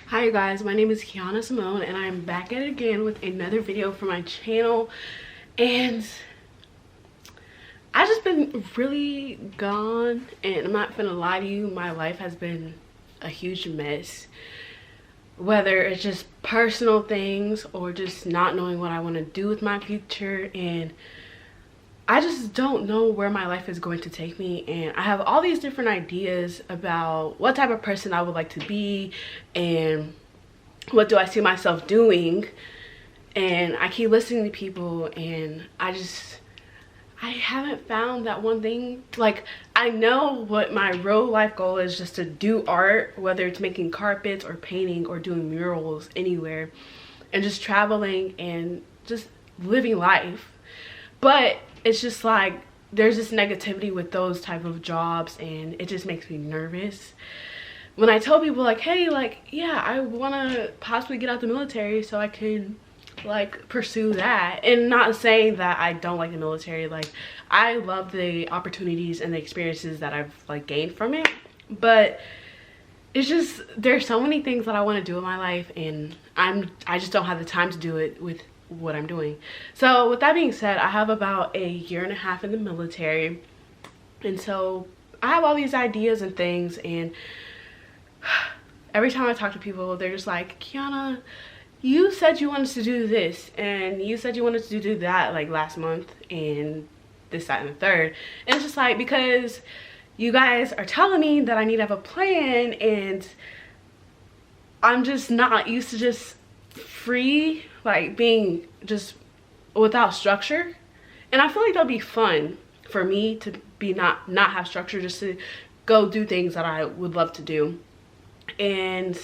Hi you guys, my name is Kiana Simone and I'm back at it again with another video for my channel. And I just been really gone, and I'm not gonna lie to you, my life has been a huge mess. Whether it's just personal things or just not knowing what I want to do with my future, and I just don't know where my life is going to take me. And I have all these different ideas about what type of person I would like to be and what do I see myself doing. And I keep listening to people and I haven't found that one thing. Like, I know what my real life goal is, just to do art, whether it's making carpets or painting or doing murals anywhere, and just traveling and just living life. But it's just like there's this negativity with those type of jobs, and it just makes me nervous when I tell people like, hey, like, yeah, I want to possibly get out the military so I can like pursue that. And not saying that I don't like the military, like I love the opportunities and the experiences that I've like gained from it, but it's just there's so many things that I want to do in my life, and I just don't have the time to do it with what I'm doing. So with that being said, I have about a year and a half in the military, and so I have all these ideas and things, and every time I talk to people, they're just like, Kiana, you said you wanted to do this and you said you wanted to do that like last month and this, that, and the third. And it's just like, because you guys are telling me that I need to have a plan, and I'm just not used to just free, like being just without structure. And I feel like that'll be fun for me to be not have structure, just to go do things that I would love to do. And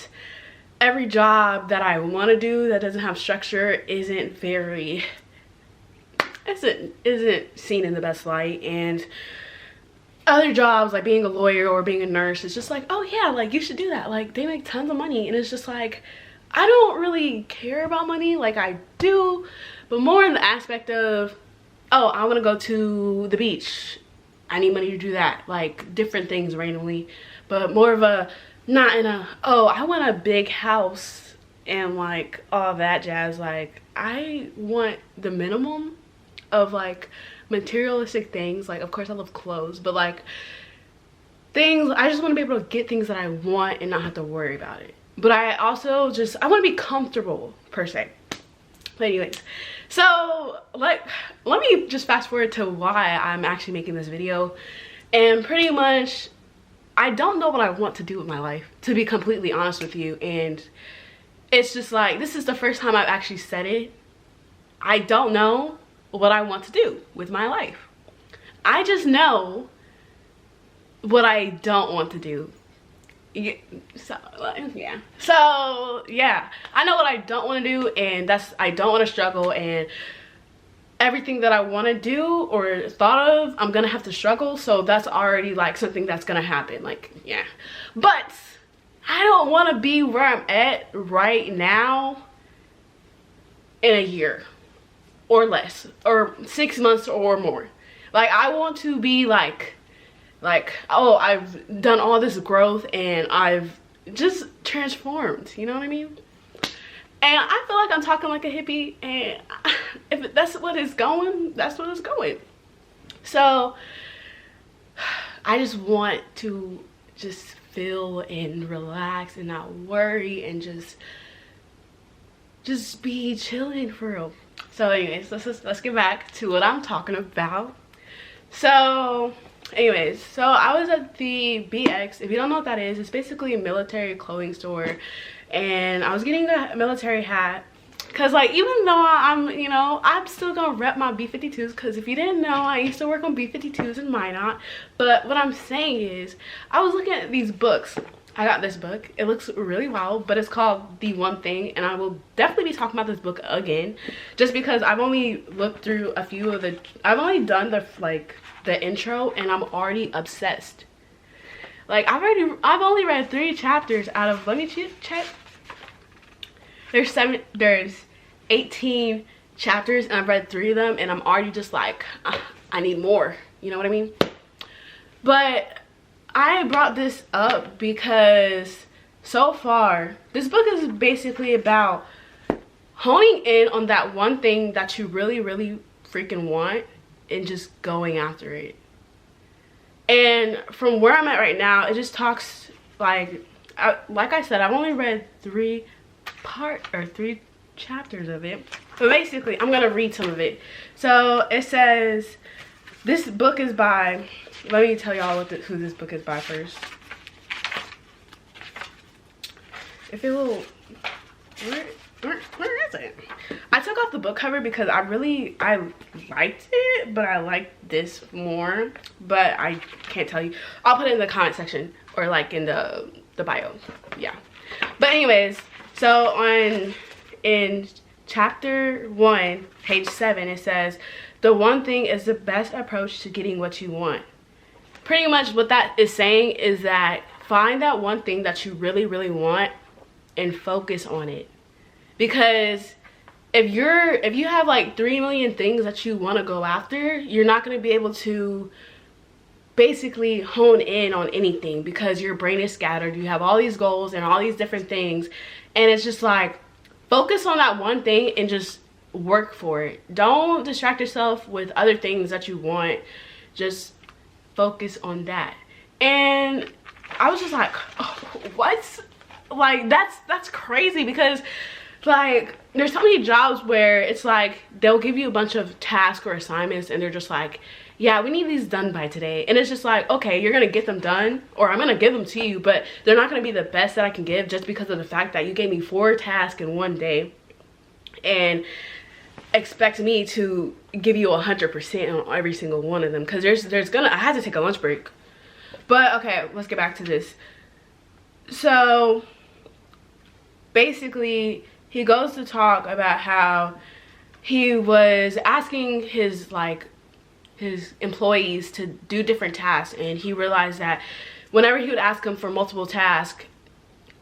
every job that I want to do that doesn't have structure isn't seen in the best light. And other jobs like being a lawyer or being a nurse, it's just like, oh yeah, like you should do that, like they make tons of money. And it's just like, I don't really care about money, like I do, but more in the aspect of, oh, I want to go to the beach, I need money to do that, like different things randomly. But more of a, not in a, oh, I want a big house and like all that jazz. Like I want the minimum of like materialistic things. Like of course I love clothes, but like things, I just want to be able to get things that I want and not have to worry about it. But I also just, I want to be comfortable per se. But anyways, so like let me just fast forward to why I'm actually making this video. And pretty much I don't know what I want to do with my life, to be completely honest with you. And it's just like, this is the first time I've actually said it. I don't know what I want to do with my life. I just know what I don't want to do. So yeah, I know what I don't want to do, and that's, I don't want to struggle, and everything that I want to do or thought of, I'm gonna have to struggle. So that's already like something that's gonna happen, like, yeah. But I don't want to be where I'm at right now in a year or less, or 6 months or more. Like I want to be like, oh, I've done all this growth and I've just transformed, you know what I mean? And I feel like I'm talking like a hippie, and if that's what it's going, that's what it's going. So I just want to just feel and relax and not worry, and just be chilling for real. So anyways, let's get back to what I'm talking about. So anyways, so I was at the BX. If you don't know what that is, it's basically a military clothing store. And I was getting a military hat, because like, even though I'm, you know, I'm still gonna rep my B-52s, because if you didn't know, I used to work on B-52s in Minot. But what I'm saying is, I was looking at these books. I got this book, it looks really wild, but it's called The One Thing, and I will definitely be talking about this book again, just because I've only looked through a few of the, I've only done the intro, and I'm already obsessed. Like I've only read 3 chapters out of, let me check. There's 18 chapters, and I've read 3 of them, and I'm already just like, I need more, you know what I mean? But I brought this up because so far, this book is basically about honing in on that one thing that you really, really freaking want and just going after it. And from where I'm at right now, it just talks like I said, I've only read 3 chapters of it, but basically I'm gonna read some of it. So it says this book is by, let me tell y'all who this book is by first. If it will, where is it? I took off the book cover because I liked it, but I liked this more, but I can't tell you. I'll put it in the comment section or like in the bio. Yeah, but anyways, so in chapter 1, page 7, it says the one thing is the best approach to getting what you want. Pretty much what that is saying is that find that one thing that you really, really want and focus on it. Because if you have like 3 million things that you want to go after, you're not going to be able to basically hone in on anything because your brain is scattered. You have all these goals and all these different things, and it's just like, focus on that one thing and just work for it. Don't distract yourself with other things that you want. Just focus on that. And I was just like, oh, what? Like, that's crazy, because like there's so many jobs where it's like they'll give you a bunch of tasks or assignments and they're just like, yeah, we need these done by today. And it's just like, okay, you're gonna get them done, or I'm gonna give them to you, but they're not gonna be the best that I can give just because of the fact that you gave me 4 tasks in one day and expect me to give you 100% on every single one of them, because I had to take a lunch break. But okay, let's get back to this. So basically he goes to talk about how he was asking his employees to do different tasks, and he realized that whenever he would ask them for multiple tasks,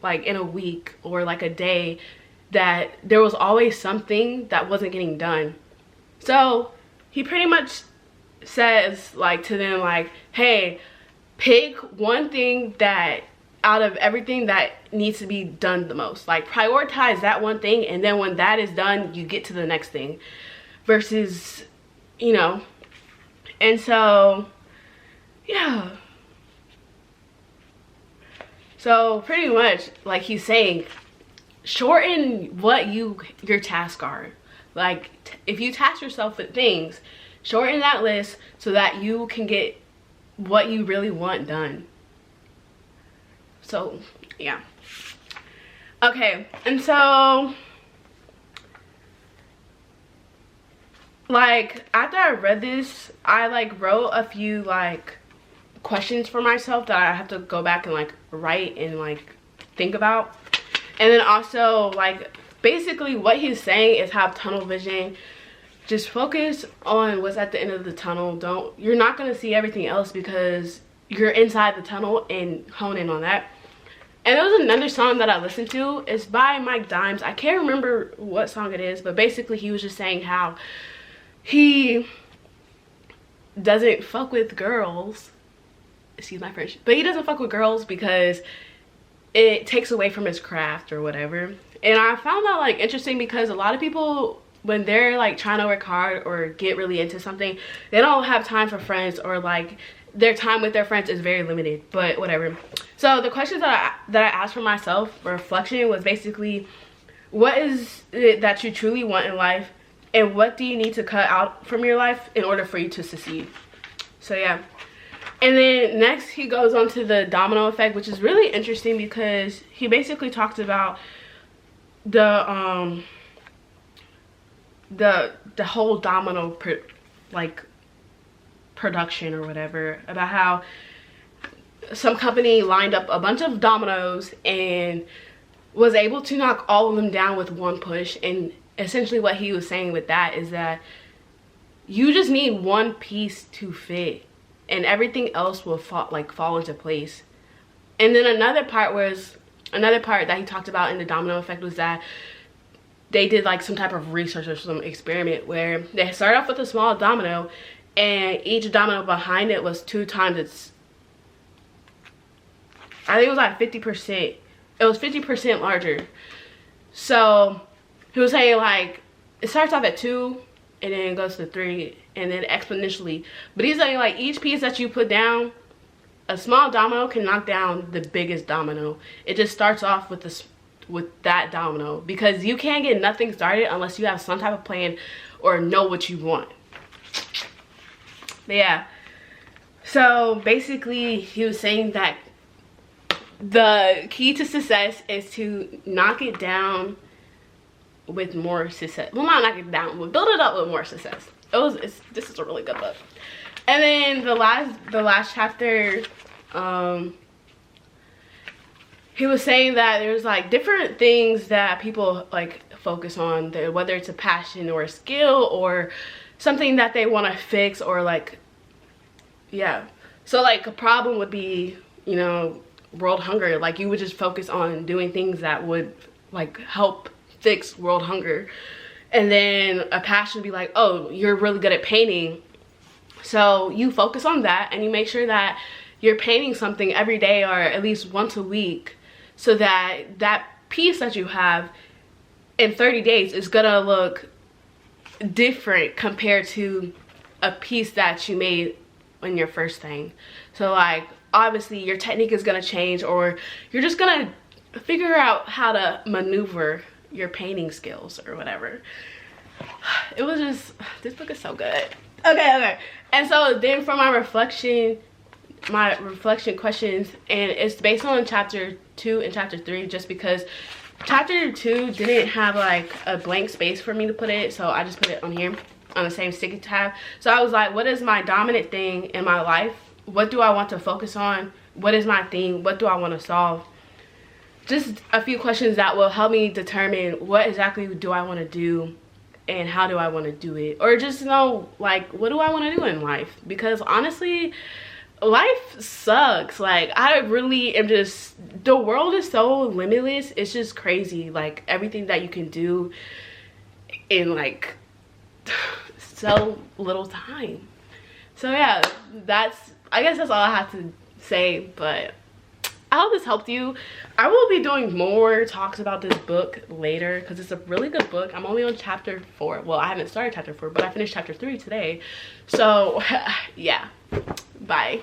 like in a week or like a day, that there was always something that wasn't getting done. So he pretty much says like to them, like, hey, pick one thing that out of everything that needs to be done the most. Like, prioritize that one thing, and then when that is done, you get to the next thing. Versus, you know. And so, yeah. So pretty much, like he's saying, shorten what your tasks are. Like, if you task yourself with things, shorten that list so that you can get what you really want done. So yeah, okay. And so like after I read this, I like wrote a few like questions for myself that I have to go back and like write and like think about. And then also, like, basically what he's saying is have tunnel vision. Just focus on what's at the end of the tunnel. You're not gonna see everything else because you're inside the tunnel, and hone in on that. And there was another song that I listened to. It's by Mike Dimes. I can't remember what song it is, but basically he was just saying how he doesn't fuck with girls. Excuse my French. But he doesn't fuck with girls because it takes away from his craft or whatever. And I found that like interesting because a lot of people, when they're like trying to work hard or get really into something, they don't have time for friends, or like their time with their friends is very limited, but whatever. So the questions that I asked for myself for reflection was basically, what is it that you truly want in life, and what do you need to cut out from your life in order for you to succeed? So yeah. And then next he goes on to the domino effect, which is really interesting because he basically talks about the whole domino production or whatever, about how some company lined up a bunch of dominoes and was able to knock all of them down with one push. And essentially what he was saying with that is that you just need one piece to fit and everything else will fall into place. And then another part that he talked about in the domino effect was that they did like some type of research or some experiment where they started off with a small domino, and each domino behind it was 2 times its, I think it was like 50%. It it was 50% larger. So he was saying like it starts off at 2 and then it goes to 3 and then exponentially. But he's saying like each piece that you put down, a small domino can knock down the biggest domino. It just starts off with this, with that domino, because you can't get nothing started unless you have some type of plan or know what you want. But yeah, so basically he was saying that the key to success is to knock it down with more success. Well, not knock it down, but build it up with more success. This is a really good book. And then the last chapter, he was saying that there's like different things that people like focus on, whether it's a passion or a skill or something that they want to fix, or like, yeah. So like a problem would be, you know, world hunger. Like you would just focus on doing things that would like help fix world hunger. And then a passion would be like, oh, you're really good at painting, so you focus on that and you make sure that you're painting something every day or at least once a week, so that that piece that you have in 30 days is gonna look different compared to a piece that you made on your first thing. So like obviously your technique is gonna change, or you're just gonna figure out how to maneuver your painting skills or whatever. It was just, this book is so good. Okay. And so then for my reflection questions, and it's based on chapter 2 and chapter 3, just because chapter 2 didn't have like a blank space for me to put it, so I just put it on here on the same sticky tab. So I was like, what is my dominant thing in my life? What do I want to focus on? What is my thing? What do I want to solve? Just a few questions that will help me determine what exactly do I want to do and how do I want to do it, or just know like what do I want to do in life, because honestly life sucks. Like I really am just, the world is so limitless, it's just crazy, like everything that you can do in like so little time. So yeah, I guess that's all I have to say, but I hope this helped you. I will be doing more talks about this book later because it's a really good book. I'm only on chapter 4. Well, I haven't started chapter 4, but I finished chapter 3 today. So yeah, bye.